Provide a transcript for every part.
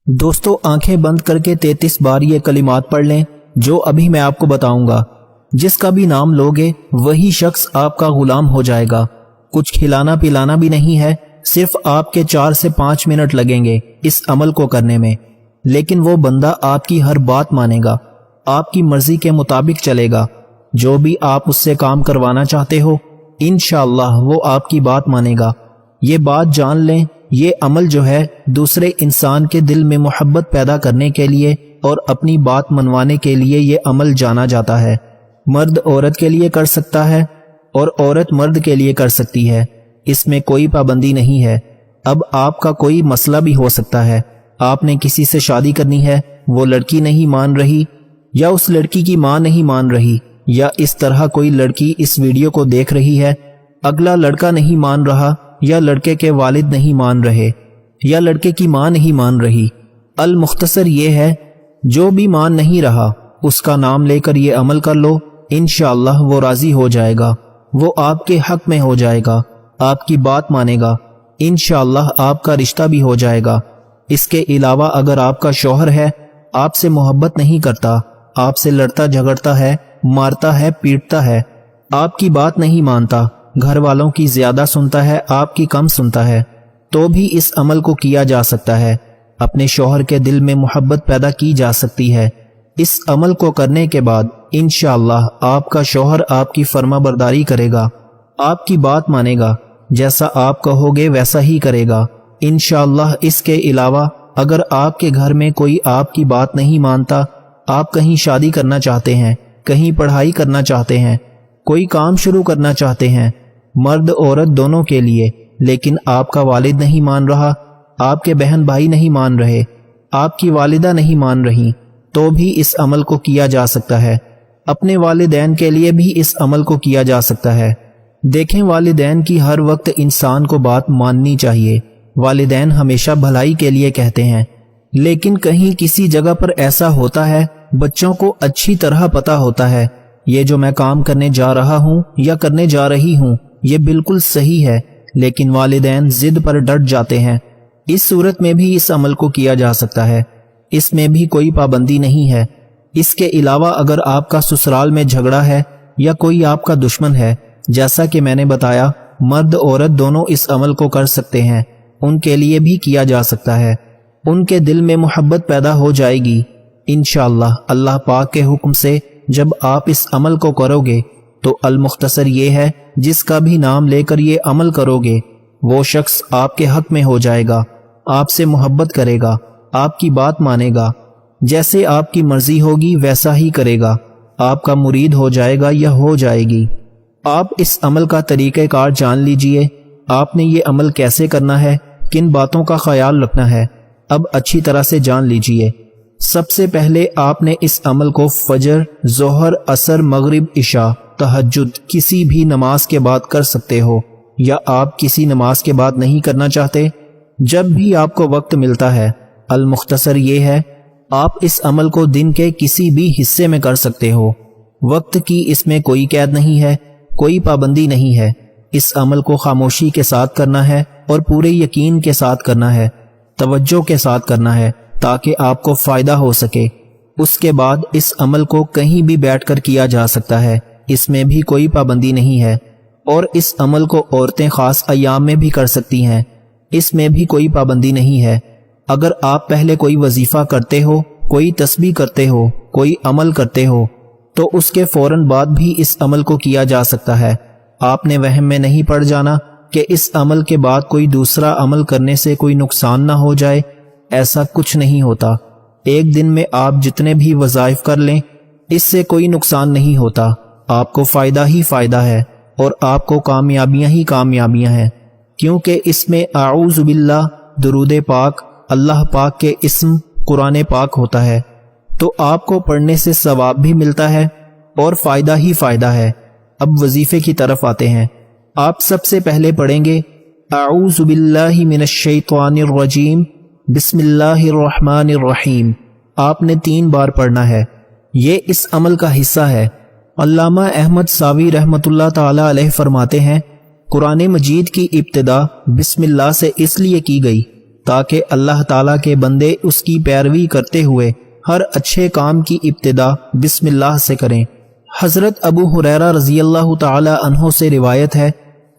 دوستو آنکھیں بند کر کے 33 بار یہ کلمات پڑھ لیں جو ابھی میں آپ کو بتاؤں گا۔ جس کا بھی نام لوگے وہی شخص آپ کا غلام ہو جائے گا۔ کچھ کھلانا پلانا بھی نہیں ہے، صرف آپ کے 4 سے 5 منٹ لگیں گے اس عمل کو کرنے میں، لیکن وہ بندہ آپ کی ہر بات مانے گا، آپ کی مرضی کے مطابق چلے گا۔ جو بھی آپ اس سے کام کروانا چاہتے ہو انشاءاللہ وہ آپ کی بات مانے گا۔ یہ بات جان لیں، یہ عمل جو ہے دوسرے انسان کے دل میں محبت پیدا کرنے کے لیے اور اپنی بات منوانے کے لیے یہ عمل جانا جاتا ہے۔ مرد عورت کے لیے کر سکتا ہے اور عورت مرد کے لیے کر سکتی ہے، اس میں کوئی پابندی نہیں ہے۔ اب آپ کا کوئی مسئلہ بھی ہو سکتا ہے، آپ نے کسی سے شادی کرنی ہے، وہ لڑکی نہیں مان رہی یا اس لڑکی کی ماں نہیں مان رہی، یا اس طرح کوئی لڑکی اس ویڈیو کو دیکھ رہی ہے، اگلا لڑکا نہیں مان رہا یا لڑکے کے والد نہیں مان رہے یا لڑکے کی ماں نہیں مان رہی۔ المختصر یہ ہے جو بھی مان نہیں رہا اس کا نام لے کر یہ عمل کر لو، انشاءاللہ وہ راضی ہو جائے گا، وہ آپ کے حق میں ہو جائے گا، آپ کی بات مانے گا، انشاءاللہ آپ کا رشتہ بھی ہو جائے گا۔ اس کے علاوہ اگر آپ کا شوہر ہے، آپ سے محبت نہیں کرتا، آپ سے لڑتا جھگڑتا ہے، مارتا ہے، پیٹتا ہے، آپ کی بات نہیں مانتا، گھر والوں کی زیادہ سنتا ہے، آپ کی کم سنتا ہے، تو بھی اس عمل کو کیا جا سکتا ہے۔ اپنے شوہر کے دل میں محبت پیدا کی جا سکتی ہے۔ اس عمل کو کرنے کے بعد انشاءاللہ آپ کا شوہر آپ کی فرما برداری کرے گا، آپ کی بات مانے گا، جیسا آپ کہو گے ویسا ہی کرے گا انشاءاللہ۔ اس کے علاوہ اگر آپ کے گھر میں کوئی آپ کی بات نہیں مانتا، آپ کہیں شادی کرنا چاہتے ہیں، کہیں پڑھائی کرنا چاہتے ہیں، کوئی کام شروع کرنا چاہتے ہیں، مرد عورت دونوں کے لیے، لیکن آپ کا والد نہیں مان رہا، آپ کے بہن بھائی نہیں مان رہے، آپ کی والدہ نہیں مان رہی، تو بھی اس عمل کو کیا جا سکتا ہے۔ اپنے والدین کے لیے بھی اس عمل کو کیا جا سکتا ہے۔ دیکھیں، والدین کی ہر وقت انسان کو بات ماننی چاہیے۔ والدین ہمیشہ بھلائی کے لیے کہتے ہیں، لیکن کہیں کسی جگہ پر ایسا ہوتا ہے بچوں کو اچھی طرح پتہ ہوتا ہے یہ جو میں کام کرنے جا رہا ہوں یا کرنے جا رہی ہوں یہ بالکل صحیح ہے، لیکن والدین ضد پر ڈٹ جاتے ہیں۔ اس صورت میں بھی اس عمل کو کیا جا سکتا ہے، اس میں بھی کوئی پابندی نہیں ہے۔ اس کے علاوہ اگر آپ کا سسرال میں جھگڑا ہے یا کوئی آپ کا دشمن ہے، جیسا کہ میں نے بتایا مرد عورت دونوں اس عمل کو کر سکتے ہیں، ان کے لیے بھی کیا جا سکتا ہے۔ ان کے دل میں محبت پیدا ہو جائے گی انشاءاللہ اللہ پاک کے حکم سے۔ جب آپ اس عمل کو کرو گے تو المختصر یہ ہے جس کا بھی نام لے کر یہ عمل کرو گے وہ شخص آپ کے حق میں ہو جائے گا، آپ سے محبت کرے گا، آپ کی بات مانے گا، جیسے آپ کی مرضی ہوگی ویسا ہی کرے گا، آپ کا مرید ہو جائے گا یا ہو جائے گی۔ آپ اس عمل کا طریقہ کار جان لیجئے، آپ نے یہ عمل کیسے کرنا ہے، کن باتوں کا خیال رکھنا ہے، اب اچھی طرح سے جان لیجئے۔ سب سے پہلے آپ نے اس عمل کو فجر، ظہر، عصر، مغرب، عشاء، تہجد کسی بھی نماز کے بعد کر سکتے ہو، یا آپ کسی نماز کے بعد نہیں کرنا چاہتے، جب بھی آپ کو وقت ملتا ہے۔ المختصر یہ ہے آپ اس عمل کو دن کے کسی بھی حصے میں کر سکتے ہو، وقت کی اس میں کوئی قید نہیں ہے، کوئی پابندی نہیں ہے۔ اس عمل کو خاموشی کے ساتھ کرنا ہے اور پورے یقین کے ساتھ کرنا ہے، توجہ کے ساتھ کرنا ہے تاکہ آپ کو فائدہ ہو سکے۔ اس کے بعد اس عمل کو کہیں بھی بیٹھ کر کیا جا سکتا ہے، اس میں بھی کوئی پابندی نہیں ہے، اور اس عمل کو عورتیں خاص ایام میں بھی کر سکتی ہیں، اس میں بھی کوئی پابندی نہیں ہے۔ اگر آپ پہلے کوئی وظیفہ کرتے ہو، کوئی تسبیح کرتے ہو، کوئی عمل کرتے ہو، تو اس کے فوراً بعد بھی اس عمل کو کیا جا سکتا ہے۔ آپ نے وہم میں نہیں پڑ جانا کہ اس عمل کے بعد کوئی دوسرا عمل کرنے سے کوئی نقصان نہ ہو جائے، ایسا کچھ نہیں ہوتا۔ ایک دن میں آپ جتنے بھی وظائف کر لیں اس سے کوئی نقصان نہیں ہوتا، آپ کو فائدہ ہی فائدہ ہے اور آپ کو کامیابیاں ہی کامیابیاں ہیں، کیونکہ اس میں اعوذ باللہ، درود پاک، اللہ پاک کے اسم، قرآن پاک ہوتا ہے، تو آپ کو پڑھنے سے ثواب بھی ملتا ہے اور فائدہ ہی فائدہ ہے۔ اب وظیفے کی طرف آتے ہیں۔ آپ سب سے پہلے پڑھیں گے اعوذ باللہ من الشیطان الرجیم، بسم اللہ الرحمن الرحیم۔ آپ نے 3 بار پڑھنا ہے، یہ اس عمل کا حصہ ہے۔ علامہ احمد ساوی رحمۃ اللہ تعالی علیہ فرماتے ہیں، قرآن مجید کی ابتدا بسم اللہ سے اس لیے کی گئی تاکہ اللہ تعالیٰ کے بندے اس کی پیروی کرتے ہوئے ہر اچھے کام کی ابتدا بسم اللہ سے کریں۔ حضرت ابو ہریرہ رضی اللہ تعالی عنہ سے روایت ہے،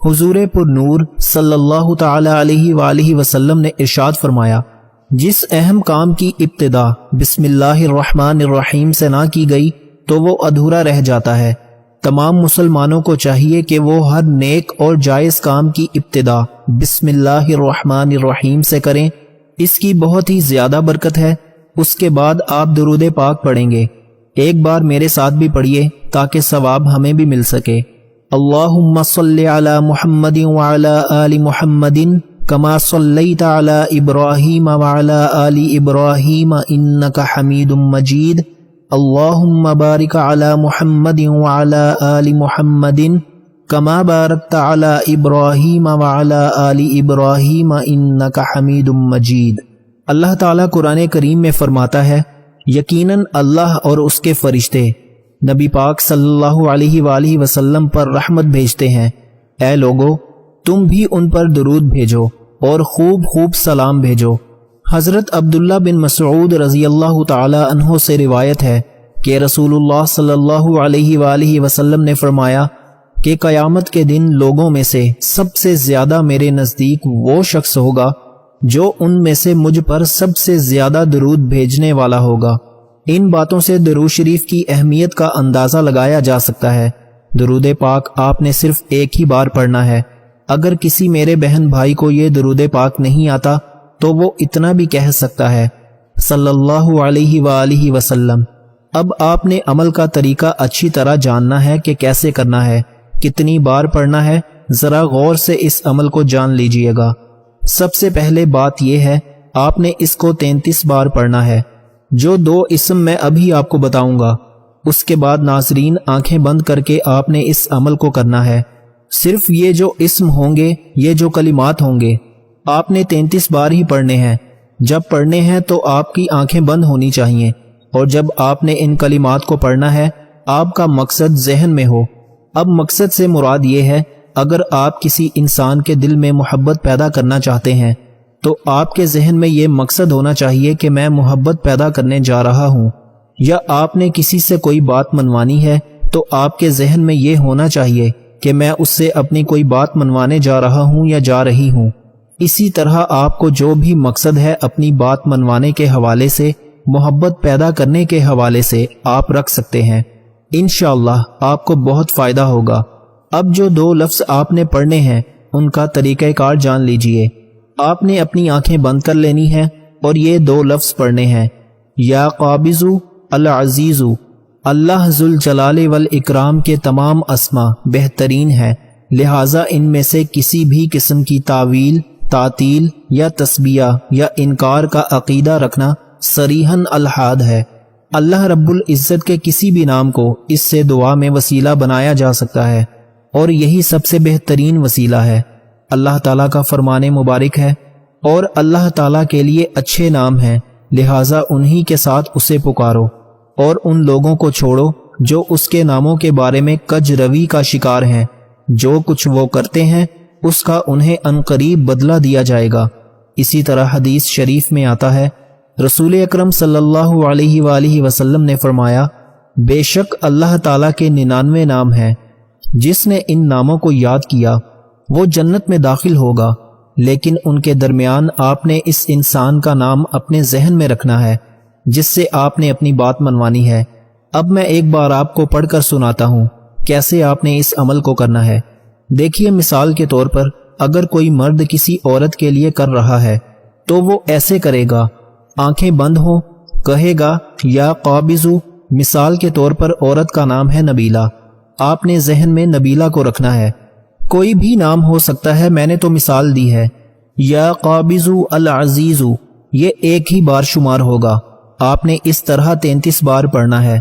حضور پر نور صلی اللہ تعالی علیہ وآلہ وسلم نے ارشاد فرمایا، جس اہم کام کی ابتدا بسم اللہ الرحمن الرحیم سے نہ کی گئی تو وہ ادھورا رہ جاتا ہے۔ تمام مسلمانوں کو چاہیے کہ وہ ہر نیک اور جائز کام کی ابتدا بسم اللہ الرحمن الرحیم سے کریں، اس کی بہت ہی زیادہ برکت ہے۔ اس کے بعد آپ درود پاک پڑھیں گے۔ ایک بار میرے ساتھ بھی پڑھیے تاکہ ثواب ہمیں بھی مل سکے۔ اللہم صلی علی محمد وعلی آل محمد کما صلیت علی ابراہیم وعلی آل ابراہیم انک حمید مجید۔ اللہم بارک علی محمد وعلی آل محمد کما بارکت علی ابراہیم وعلی آل ابراہیم انک حمید مجید۔ اللہ تعالیٰ قرآن کریم میں فرماتا ہے، یقیناً اللہ اور اس کے فرشتے نبی پاک صلی اللہ علیہ وآلہ وسلم پر رحمت بھیجتے ہیں۔ اے لوگو، تم بھی ان پر درود بھیجو اور خوب خوب سلام بھیجو۔ حضرت عبداللہ بن مسعود رضی اللہ تعالی عنہ سے روایت ہے کہ رسول اللہ صلی اللہ علیہ وآلہ وسلم نے فرمایا کہ قیامت کے دن لوگوں میں سے سب سے زیادہ میرے نزدیک وہ شخص ہوگا جو ان میں سے مجھ پر سب سے زیادہ درود بھیجنے والا ہوگا۔ ان باتوں سے درود شریف کی اہمیت کا اندازہ لگایا جا سکتا ہے۔ درود پاک آپ نے صرف ایک ہی بار پڑھنا ہے۔ اگر کسی میرے بہن بھائی کو یہ درود پاک نہیں آتا تو وہ اتنا بھی کہہ سکتا ہے، صلی اللہ علیہ وآلہ وسلم۔ اب آپ نے عمل کا طریقہ اچھی طرح جاننا ہے کہ کیسے کرنا ہے، کتنی بار پڑھنا ہے۔ ذرا غور سے اس عمل کو جان لیجئے گا۔ سب سے پہلے بات یہ ہے، آپ نے اس کو 33 بار پڑھنا ہے، جو 2 اسم میں ابھی آپ کو بتاؤں گا۔ اس کے بعد ناظرین آنکھیں بند کر کے آپ نے اس عمل کو کرنا ہے۔ صرف یہ جو اسم ہوں گے، یہ جو کلمات ہوں گے، آپ نے 33 بار ہی پڑھنے ہیں۔ جب پڑھنے ہیں تو آپ کی آنکھیں بند ہونی چاہیے، اور جب آپ نے ان کلمات کو پڑھنا ہے آپ کا مقصد ذہن میں ہو۔ اب مقصد سے مراد یہ ہے، اگر آپ کسی انسان کے دل میں محبت پیدا کرنا چاہتے ہیں تو آپ کے ذہن میں یہ مقصد ہونا چاہیے کہ میں محبت پیدا کرنے جا رہا ہوں۔ یا آپ نے کسی سے کوئی بات منوانی ہے تو آپ کے ذہن میں یہ ہونا چاہیے کہ میں اس سے اپنی کوئی بات منوانے جا رہا ہوں یا جا رہی ہوں۔ اسی طرح آپ کو جو بھی مقصد ہے اپنی بات منوانے کے حوالے سے، محبت پیدا کرنے کے حوالے سے آپ رکھ سکتے ہیں۔ انشاءاللہ آپ کو بہت فائدہ ہوگا۔ اب جو 2 لفظ آپ نے پڑھنے ہیں ان کا طریقہ کار جان لیجئے۔ آپ نے اپنی آنکھیں بند کر لینی ہیں اور یہ 2 لفظ پڑھنے ہیں، یا قابض العزیز۔ اللہ ذوالجلال والاکرام کے تمام اسما بہترین ہیں، لہٰذا ان میں سے کسی بھی قسم کی تعویل، تعطیل یا تسبیہ یا انکار کا عقیدہ رکھنا صریحاً الحاد ہے۔ اللہ رب العزت کے کسی بھی نام کو اس سے دعا میں وسیلہ بنایا جا سکتا ہے، اور یہی سب سے بہترین وسیلہ ہے۔ اللہ تعالیٰ کا فرمان مبارک ہے، اور اللہ تعالیٰ کے لیے اچھے نام ہیں، لہٰذا انہی کے ساتھ اسے پکارو، اور ان لوگوں کو چھوڑو جو اس کے ناموں کے بارے میں کج روی کا شکار ہیں۔ جو کچھ وہ کرتے ہیں اس کا انہیں عنقریب بدلہ دیا جائے گا۔ اسی طرح حدیث شریف میں آتا ہے، رسول اکرم صلی اللہ علیہ وآلہ وسلم نے فرمایا، بے شک اللہ تعالیٰ کے 99 نام ہیں، جس نے ان ناموں کو یاد کیا وہ جنت میں داخل ہوگا، لیکن ان کے درمیان آپ نے اس انسان کا نام اپنے ذہن میں رکھنا ہے جس سے آپ نے اپنی بات منوانی ہے۔ اب میں ایک بار آپ کو پڑھ کر سناتا ہوں کیسے آپ نے اس عمل کو کرنا ہے۔ دیکھیے، مثال کے طور پر اگر کوئی مرد کسی عورت کے لیے کر رہا ہے تو وہ ایسے کرے گا، آنکھیں بند ہوں، کہے گا یا قابضو۔ مثال کے طور پر عورت کا نام ہے نبیلہ، آپ نے ذہن میں نبیلہ کو رکھنا ہے، کوئی بھی نام ہو سکتا ہے، میں نے تو مثال دی ہے۔ یا قابضو العزیزو، یہ ایک ہی بار شمار ہوگا، آپ نے اس طرح 33 بار پڑھنا ہے۔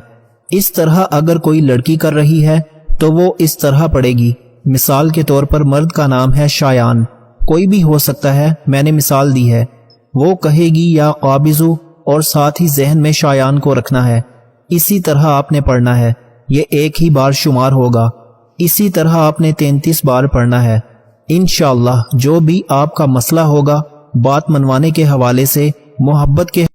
اس طرح اگر کوئی لڑکی کر رہی ہے تو وہ اس طرح پڑھے گی۔ مثال کے طور پر مرد کا نام ہے شایان، کوئی بھی ہو سکتا ہے، میں نے مثال دی ہے، وہ کہے گی یا قابضو، اور ساتھ ہی ذہن میں شایان کو رکھنا ہے۔ اسی طرح آپ نے پڑھنا ہے، یہ ایک ہی بار شمار ہوگا۔ اسی طرح آپ نے 33 بار پڑھنا ہے۔ انشاءاللہ جو بھی آپ کا مسئلہ ہوگا بات منوانے کے حوالے سے محبت کے